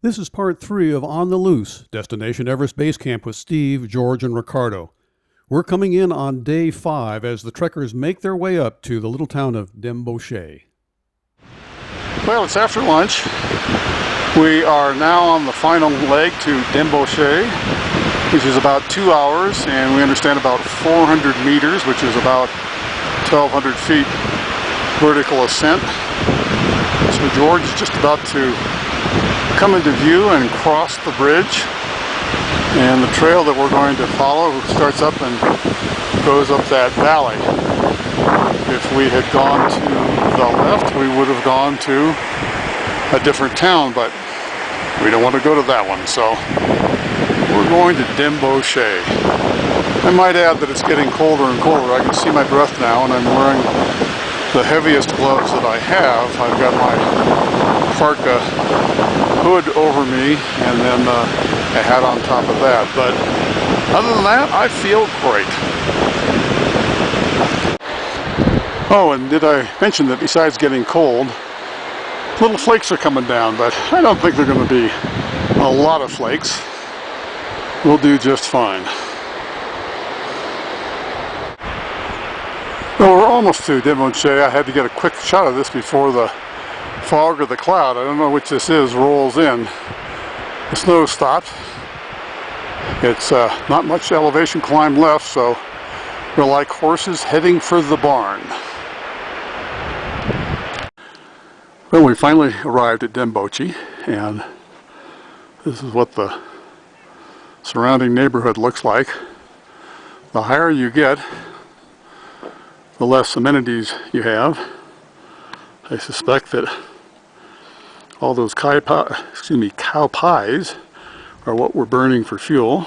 This is part 3 of On the Loose, Destination Everest Base Camp with Steve, George, and Ricardo. We're coming in on day 5 as the trekkers make their way up to the little town of Dembauché. Well, it's after lunch. We are now on the final leg to Dembauché, which is about 2 hours, and we understand about 400 meters, which is about 1,200 feet vertical ascent. So George is just about to come into view and cross the bridge, and the trail that we're going to follow starts up and goes up that valley. If we had gone to the left, we would have gone to a different town, but we don't want to go to that one, so we're going to Dembauché. I might add that it's getting colder and colder. I can see my breath now, and I'm wearing the heaviest gloves that I have. I've got my parka hood over me and then a hat on top of that, but other than that, I feel great. Oh, and did I mention that besides getting cold, little flakes are coming down, but I don't think they're going to be a lot of flakes. We'll do just fine. Well, we're almost to Dembauché. I had to get a quick shot of this before the fog or the cloud, I don't know which this is, rolls in. The snow stopped. It's not much elevation climb left, so we're like horses heading for the barn. Well, we finally arrived at Dembauché, and this is what the surrounding neighborhood looks like. The higher you get, the less amenities you have. I suspect that all those cow pies are what we're burning for fuel.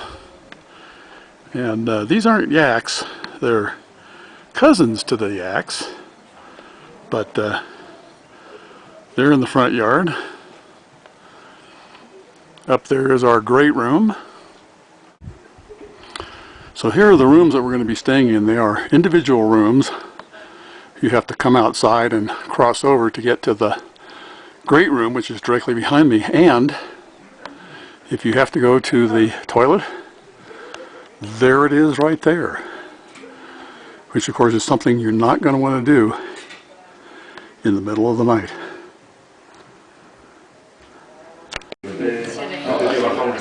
And these aren't yaks, they're cousins to the yaks, but they're in the front yard. Up there is our great room. So here are the rooms that we're going to be staying in. They are individual rooms. You have to come outside and cross over to get to the great room, which is directly behind me. And if you have to go to the toilet, there it is right there. Which of course is something you're not going to want to do in the middle of the night.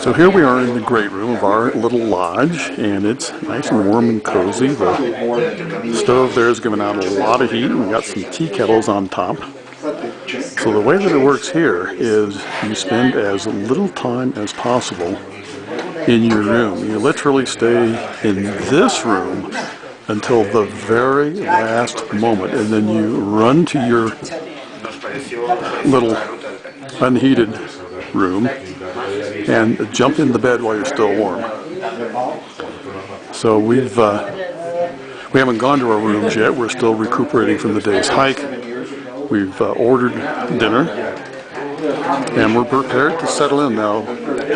So here we are in the great room of our little lodge, and it's nice and warm and cozy. The stove there is giving out a lot of heat, and we got some tea kettles on top. So the way that it works here is you spend as little time as possible in your room. You literally stay in this room until the very last moment, and then you run to your little unheated room and jump in the bed while you're still warm. So we haven't gone to our rooms yet. We're still recuperating from the day's hike. We've ordered dinner, and we're prepared to settle in. Now,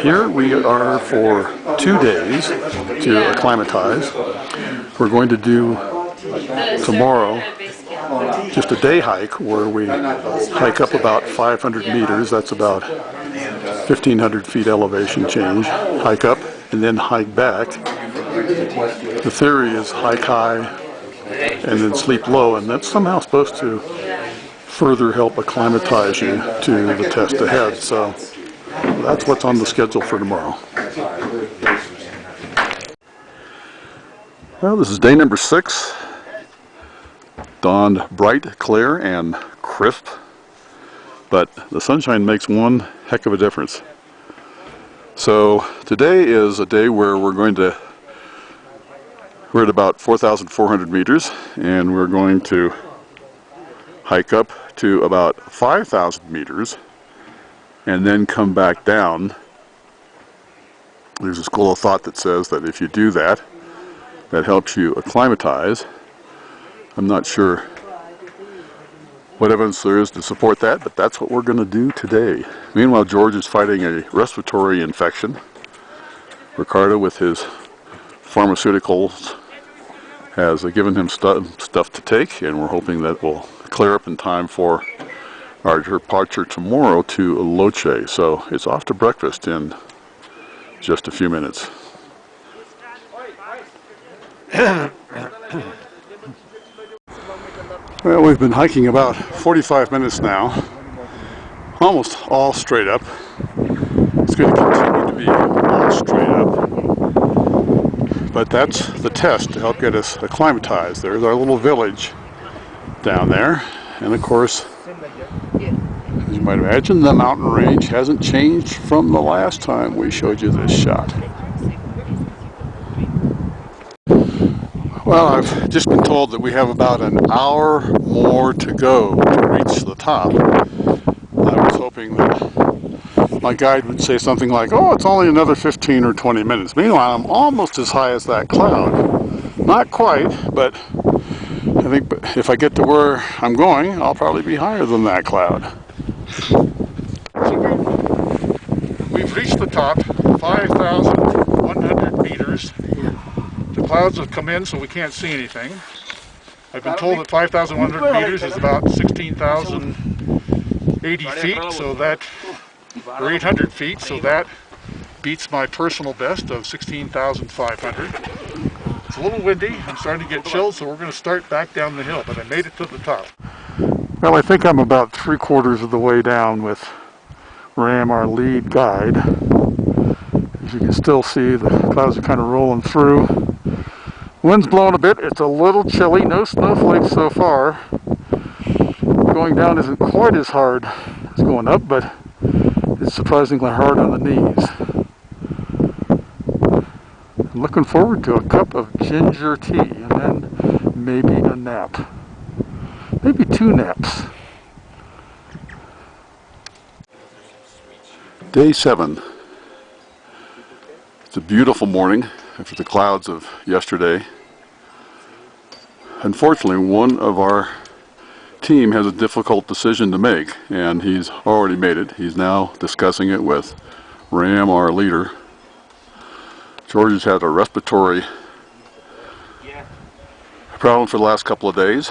here we are for 2 days to acclimatize. We're going to do tomorrow just a day hike where we hike up about 500 meters. That's about 1,500 feet elevation change. Hike up and then hike back. The theory is hike high and then sleep low, and that's somehow supposed to further help acclimatize you to the test ahead. So that's what's on the schedule for tomorrow. Well, this is day number 6. Dawned bright, clear, and crisp, but the sunshine makes one heck of a difference. So today is a day where we're at about 4,400 meters, and we're going to hike up to about 5,000 meters and then come back down. There's a school of thought that says that if you do that, that helps you acclimatize. I'm not sure what evidence there is to support that, but that's what we're going to do today. Meanwhile, George is fighting a respiratory infection. Ricardo, with his pharmaceuticals, has given him stuff to take, and we're hoping that will clear up in time for our departure tomorrow to Loche. So it's off to breakfast in just a few minutes. Well, we've been hiking about 45 minutes now, almost all straight up. It's going to continue to be all straight up, but that's the test to help get us acclimatized. There's our little village down there, and of course, as you might imagine, the mountain range hasn't changed from the last time we showed you this shot. Well, I've just been told that we have about an hour more to go to reach the top. I was hoping that my guide would say something like, oh, it's only another 15 or 20 minutes. Meanwhile, I'm almost as high as that cloud. Not quite, but I think if I get to where I'm going, I'll probably be higher than that cloud. We've reached the top, 5,100 meters. The clouds have come in, so we can't see anything. I've been told that 5,100 meters is about 16,080 feet, so that, or 800 feet, so that beats my personal best of 16,500. It's a little windy, I'm starting to get chilled, so we're going to start back down the hill, but I made it to the top. Well, I think I'm about 3/4 of the way down with Ram, our lead guide. As you can still see, the clouds are kind of rolling through. Wind's blowing a bit, it's a little chilly, no snowflakes so far. Going down isn't quite as hard as going up, but it's surprisingly hard on the knees. I'm looking forward to a cup of ginger tea and then maybe a nap. Maybe 2 naps. Day 7. It's a beautiful morning after the clouds of yesterday. Unfortunately, one of our team has a difficult decision to make, and he's already made it. He's now discussing it with Ram, our leader. George has had a respiratory problem for the last couple of days.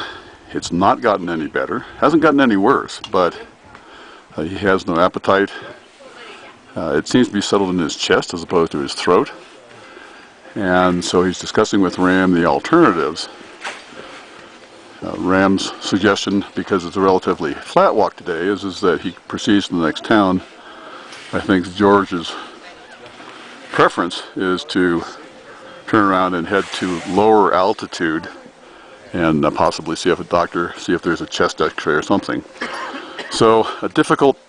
It's not gotten any better, hasn't gotten any worse, but he has no appetite. It seems to be settled in his chest as opposed to his throat. And so he's discussing with Ram the alternatives. Ram's suggestion, because it's a relatively flat walk today, is that he proceeds to the next town. I think George's preference is to turn around and head to lower altitude and possibly see if a doctor, see if there's a chest x-ray or something. So a difficult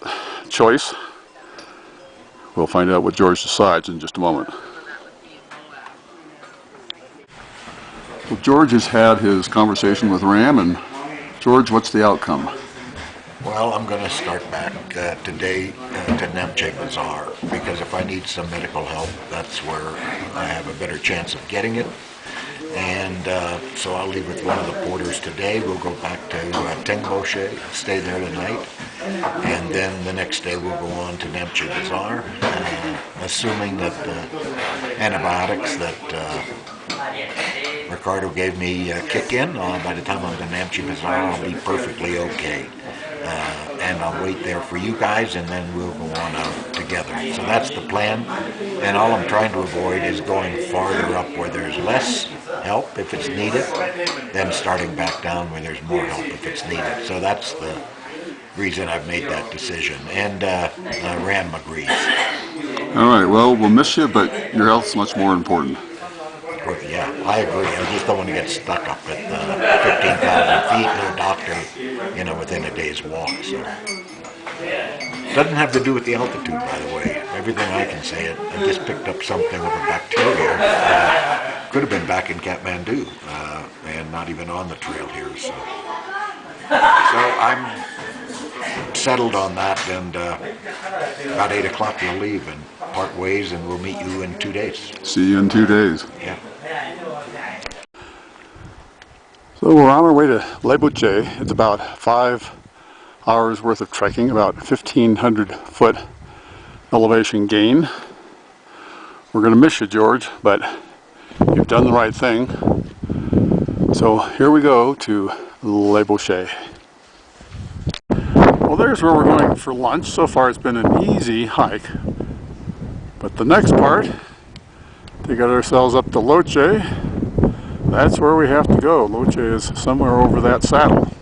choice. We'll find out what George decides in just a moment. Well, George has had his conversation with Ram, and George, what's the outcome? Well, I'm going to start back today to Nemche Bazaar, because if I need some medical help, that's where I have a better chance of getting it. And so I'll leave with one of the porters today. We'll go back to Tengboshe, stay there tonight, and then the next day we'll go on to Nemche Bazaar, assuming that the antibiotics that Ricardo gave me kick in. By the time I'm to Nemche Bazaar, I'll be perfectly okay. And I'll wait there for you guys, and then we'll go on out together. So that's the plan, and all I'm trying to avoid is going farther up where there's less help if it's needed, then starting back down where there's more help if it's needed. So that's the reason I've made that decision, and Ram agrees. All right, well, we'll miss you, but your health's much more important. Yeah, I agree. I just don't want to get stuck up at 15,000 feet, no doctor, within a day's walk. So doesn't have to do with the altitude, by the way. Everything I can say, I just picked up something of a bacteria. Could have been back in Kathmandu and not even on the trail here. So I'm settled on that, and about 8 o'clock we'll leave and part ways, and we'll meet you in 2 days. See you in 2 days. Yeah. So we're on our way to Lebuche. It's about 5 hours worth of trekking, about 1,500 foot elevation gain. We're going to miss you, George, but you've done the right thing. So here we go to Lebuche. Well, there's here's where we're going for lunch. So far it's been an easy hike. But the next part, to get ourselves up to Loche, that's where we have to go. Loche is somewhere over that saddle.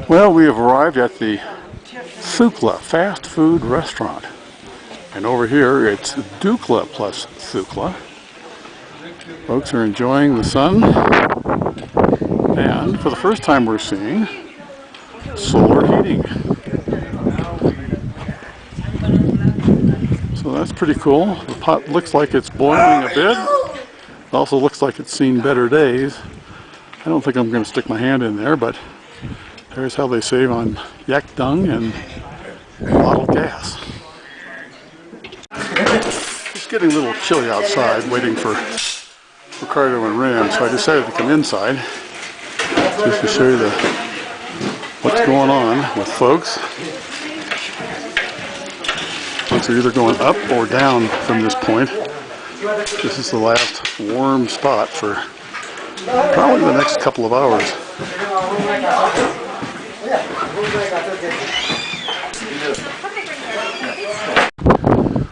Well, we have arrived at the Thukla fast food restaurant. And over here it's Dukla plus Thukla. Folks are enjoying the sun. And for the first time we're seeing solar heating. So that's pretty cool. The pot looks like it's boiling a bit. It also looks like it's seen better days. I don't think I'm going to stick my hand in there, but there's how they save on yak dung and bottled gas. It's getting a little chilly outside, waiting for Ricardo and Ram, so I decided to come inside just to show you what's going on with folks. Folks are either going up or down from this point. This is the last warm spot for probably the next couple of hours.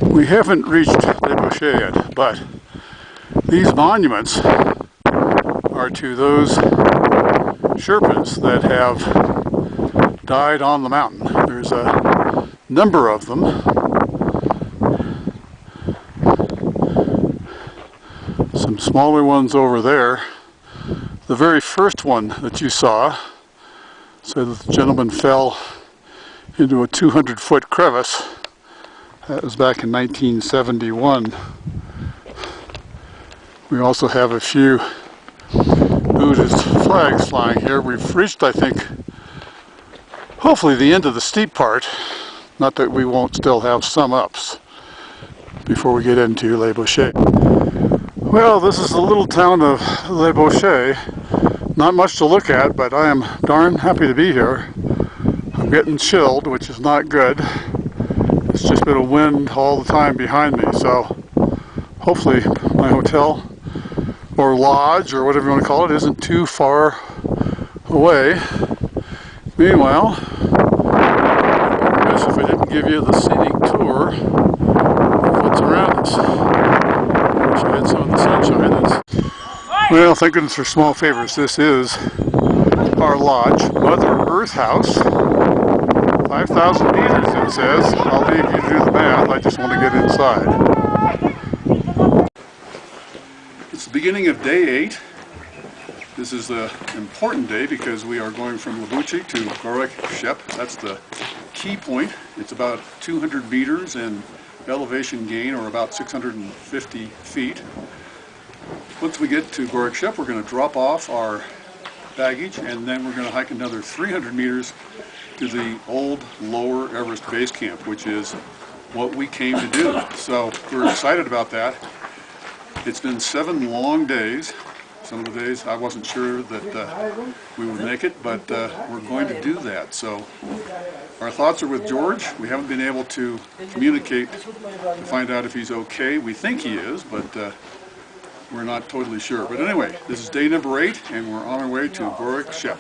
We haven't reached Le Boucher yet, but these monuments are to those Sherpas that have died on the mountain. There's a number of them. Some smaller ones over there. The very first one that you saw said that the gentleman fell into a 200-foot crevice. That was back in 1971. We also have a few Buddhist flags flying here. We've reached, I think, hopefully the end of the steep part. Not that we won't still have some ups before we get into Le Boucher. Well, this is the little town of Le Boucher. Not much to look at, but I am darn happy to be here. I'm getting chilled, which is not good. It's just been a wind all the time behind me, so hopefully my hotel or lodge or whatever you want to call it isn't too far away. Meanwhile, I guess if I didn't give you the scenic tour of what's around us, wish I had some of the sunshine. Well, thank goodness for small favors. This is our lodge, Mother Earth House. 5,000 meters, it says. I'll leave you to do the math. I just want to get inside. It's the beginning of day 8. This is an important day because we are going from Le Boucher to Gorek Shep. That's the key point. It's about 200 meters in elevation gain, or about 650 feet. Once we get to Gorek Shep, we're going to drop off our baggage, and then we're going to hike another 300 meters to the old lower Everest Base Camp, which is what we came to do. So we're excited about that. It's been 7 long days. Some of the days I wasn't sure that we would make it, but we're going to do that. So our thoughts are with George. We haven't been able to communicate to find out if he's okay. We think he is, but we're not totally sure. But anyway, this is day number 8, and we're on our way to Gorek Shep.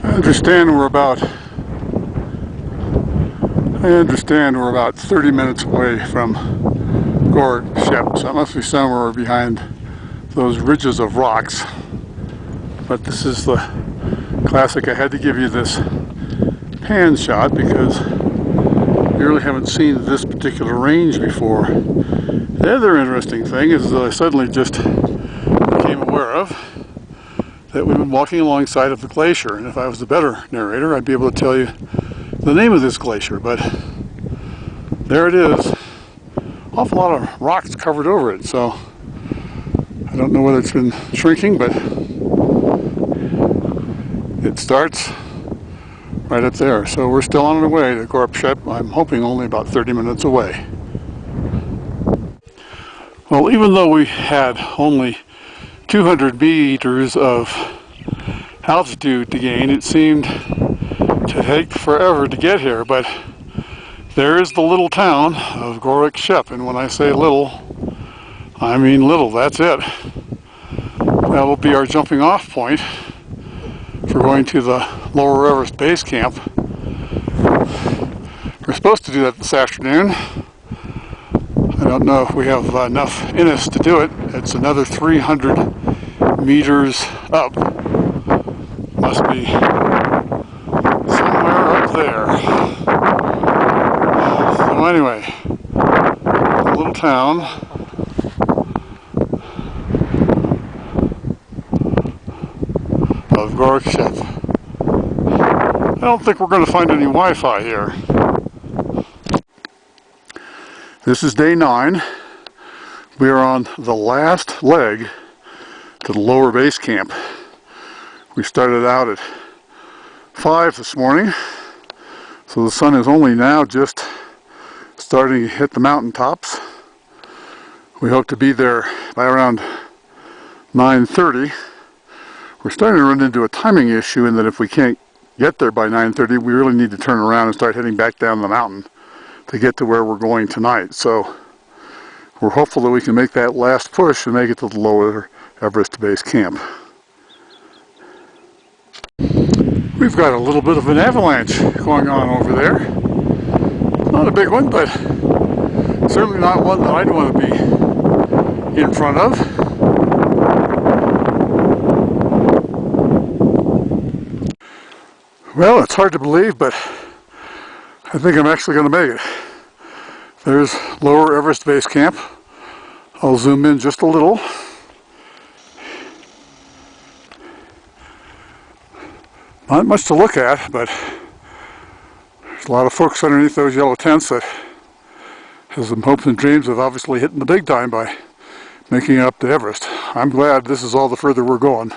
I understand we're about 30 minutes away from Gorek Shep, so it must be somewhere behind those ridges of rocks. But this is the classic. I had to give you this pan shot because you really haven't seen this particular range before. The other interesting thing is that I suddenly just became aware of that we've been walking alongside of the glacier, and if I was the better narrator, I'd be able to tell you the name of this glacier, but there it is. Awful lot of rocks covered over it, so I don't know whether it's been shrinking, but it starts right up there. So we're still on our way to Gorek Shep. I'm hoping only about 30 minutes away. Well, even though we had only 200 meters of altitude to gain, it seemed to take forever to get here, but there is the little town of Gorek Shep, and when I say little, I mean little. That's it. That will be our jumping off point for going to the lower Everest Base Camp. We're supposed to do that this afternoon. I don't know if we have enough in us to do it. It's another 300 meters up. Must be somewhere up there. So anyway, a little town. Of Gorkshep. I don't think we're going to find any Wi-Fi here. This is day 9. We are on the last leg to the lower base camp. We started out at 5 this morning, so the sun is only now just starting to hit the mountaintops. We hope to be there by around 9:30. We're starting to run into a timing issue in that if we can't get there by 9:30, we really need to turn around and start heading back down the mountain to get to where we're going tonight. So we're hopeful that we can make that last push and make it to the lower Everest Base Camp. We've got a little bit of an avalanche going on over there. Not a big one, but certainly not one that I'd want to be in front of. Well, it's hard to believe, but I think I'm actually going to make it. There's lower Everest Base Camp. I'll zoom in just a little. Not much to look at, but there's a lot of folks underneath those yellow tents that have some hopes and dreams of obviously hitting the big time by making it up to Everest. I'm glad this is all the further we're going.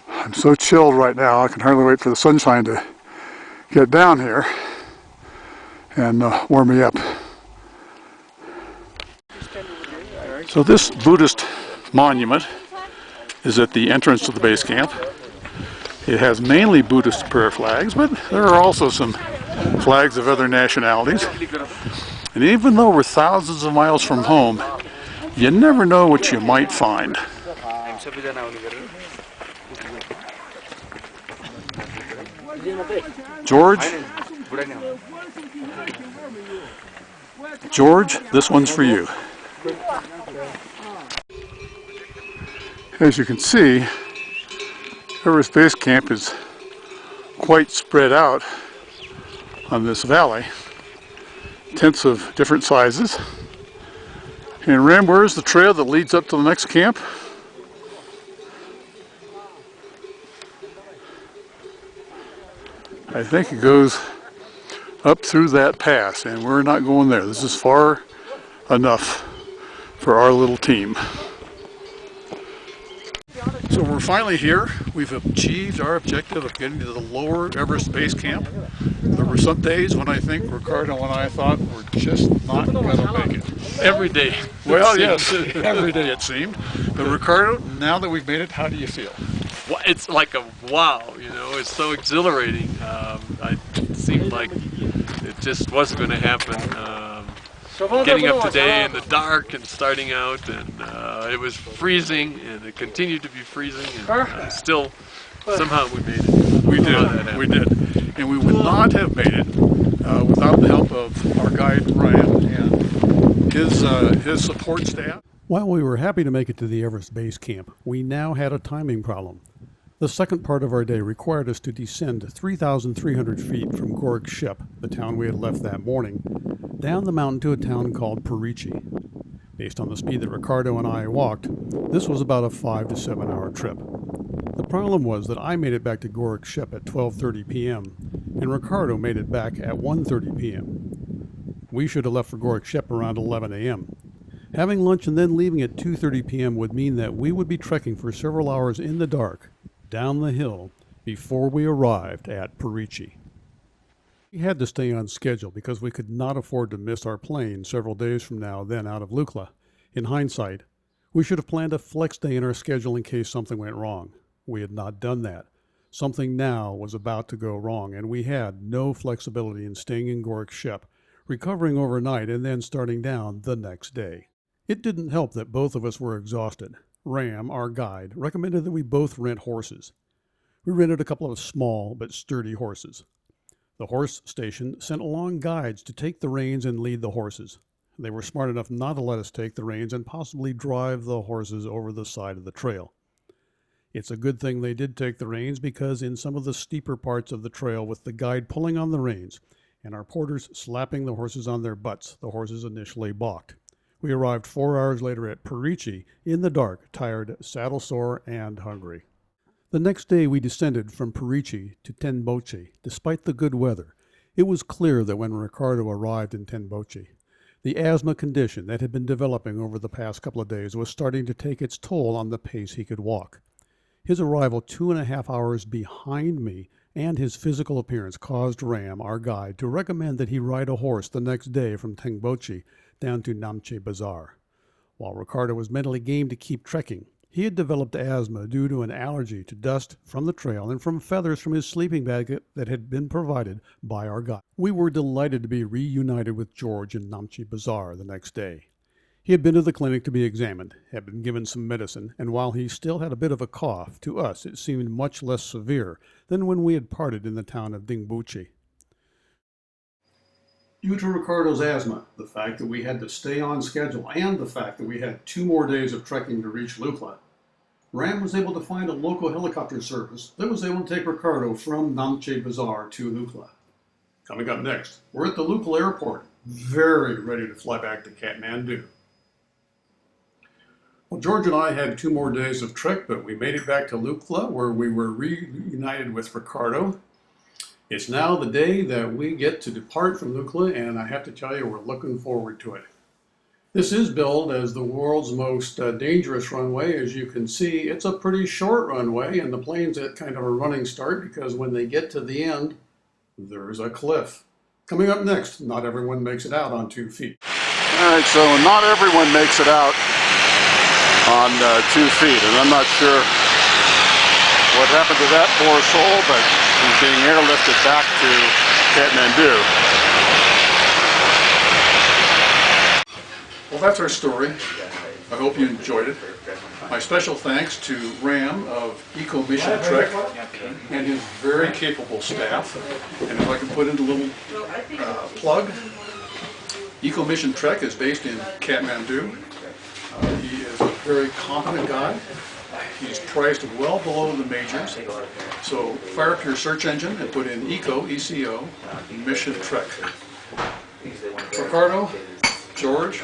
I'm so chilled right now, I can hardly wait for the sunshine to get down here and warm me up. So this Buddhist monument is at the entrance to the base camp. It has mainly Buddhist prayer flags, but there are also some flags of other nationalities. And even though we're thousands of miles from home, you never know what you might find. George, this one's for you. As you can see, Everest Base Camp is quite spread out on this valley. Tents of different sizes. And Ram, where's the trail that leads up to the next camp? I think it goes up through that pass, and we're not going there. This is far enough for our little team. So we're finally here. We've achieved our objective of getting to the lower Everest Base Camp. There were some days when I think Ricardo and I thought we're just not going to make it. Every day. Well, yes, every day it seemed. But Ricardo, now that we've made it, how do you feel? Well, it's like a wow, you know, it's so exhilarating. It seemed like it just wasn't going to happen. Getting up today in the dark and starting out, and it was freezing, and it continued to be freezing, and still, somehow we made it. We did. And we would not have made it without the help of our guide Ryan and his support staff. While we were happy to make it to the Everest Base Camp, we now had a timing problem. The second part of our day required us to descend 3,300 feet from Gorkshep, the town we had left that morning, down the mountain to a town called Parichi. Based on the speed that Ricardo and I walked, this was about a 5 to 7 hour trip. The problem was that I made it back to Gorkshep at 12:30 p.m., and Ricardo made it back at 1:30 p.m. We should have left for Gorkshep around 11 a.m. Having lunch and then leaving at 2:30 p.m. would mean that we would be trekking for several hours in the dark down the hill before we arrived at Parichi. We had to stay on schedule because we could not afford to miss our plane several days from now then out of Lukla. In hindsight, we should have planned a flex day in our schedule in case something went wrong. We had not done that. Something now was about to go wrong, and we had no flexibility in staying in Gorkshep, recovering overnight, and then starting down the next day. It didn't help that both of us were exhausted. Ram, our guide, recommended that we both rent horses. We rented a couple of small but sturdy horses. The horse station sent along guides to take the reins and lead the horses. They were smart enough not to let us take the reins and possibly drive the horses over the side of the trail. It's a good thing they did take the reins, because in some of the steeper parts of the trail, with the guide pulling on the reins and our porters slapping the horses on their butts, the horses initially balked. We arrived 4 hours later at Perici in the dark, tired, saddle sore, and hungry. The next day we descended from Perici to Tenboche, despite the good weather. It was clear that when Ricardo arrived in Tenboche, the asthma condition that had been developing over the past couple of days was starting to take its toll on the pace he could walk. His arrival 2.5 hours behind me and his physical appearance caused Ram, our guide, to recommend that he ride a horse the next day from Tenboche down to Namche Bazaar. While Ricardo was mentally game to keep trekking, he had developed asthma due to an allergy to dust from the trail and from feathers from his sleeping bag that had been provided by our guide. We were delighted to be reunited with George in Namche Bazaar the next day. He had been to the clinic to be examined, had been given some medicine, and while he still had a bit of a cough, to us it seemed much less severe than when we had parted in the town of Dingbuchi. Due to Ricardo's asthma, the fact that we had to stay on schedule, and the fact that we had 2 more days of trekking to reach Lukla, Ram was able to find a local helicopter service that was able to take Ricardo from Namche Bazaar to Lukla. Coming up next, we're at the Lukla airport, very ready to fly back to Kathmandu. Well, George and I had 2 more days of trek, but we made it back to Lukla, where we were reunited with Ricardo. It's now the day that we get to depart from Lukla, and I have to tell you, we're looking forward to it. This is billed as the world's most dangerous runway. As you can see, it's a pretty short runway, and the plane's at kind of a running start, because when they get to the end, there's a cliff. Coming up next, not everyone makes it out on 2 feet. All right, so not everyone makes it out on 2 feet, and I'm not sure what happened to that poor soul, but he's being airlifted back to Kathmandu. Well, that's our story. I hope you enjoyed it. My special thanks to Ram of Eco Mission Trek and his very capable staff. And if I can put in a little plug, Eco Mission Trek is based in Kathmandu. He is a very competent guy. He's priced well below the majors. So fire up your search engine and put in Eco, E-C-O, Mission Trek. Ricardo, George,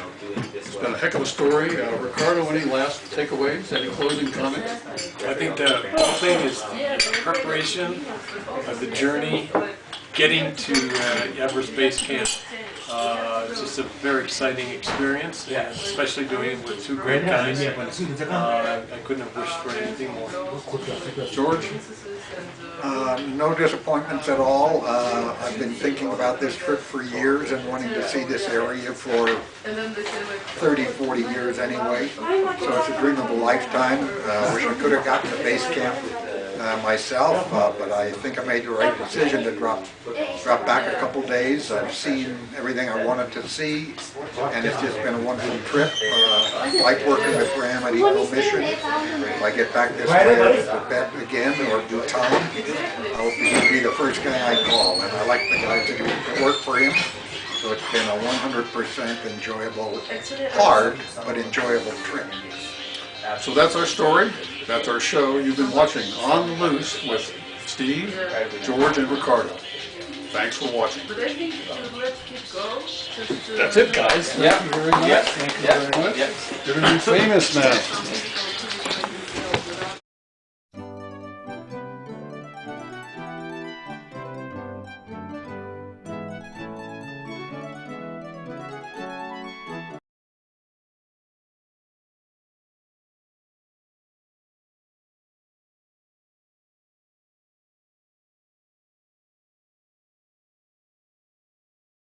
it's been a heck of a story. Ricardo, any last takeaways? Any closing comments? I think the whole thing is preparation of the journey, getting to Everest Base Camp. It's just a very exciting experience, and especially doing it with 2 great guys. I couldn't have wished for anything more. George? No disappointments at all. I've been thinking about this trip for years and wanting to see this area for 30, 40 years anyway. So it's a dream of a lifetime. Wish I could have gotten to base camp myself, but I think I made the right decision to drop back a couple days. I've seen everything I wanted to see, and it's just been a wonderful trip. I like working with Ram at Eco Mission. If I get back this way to Tibet again or Bhutan, I'll be the first guy I call, and I like the guys that work for him. So it's been a 100% enjoyable, hard but enjoyable trip. So that's our story. That's our show. You've been watching On the Loose with Steve, George, and Ricardo. Thanks for watching. That's it, guys. Thank you very much. Thank you very much. You're going to be famous now.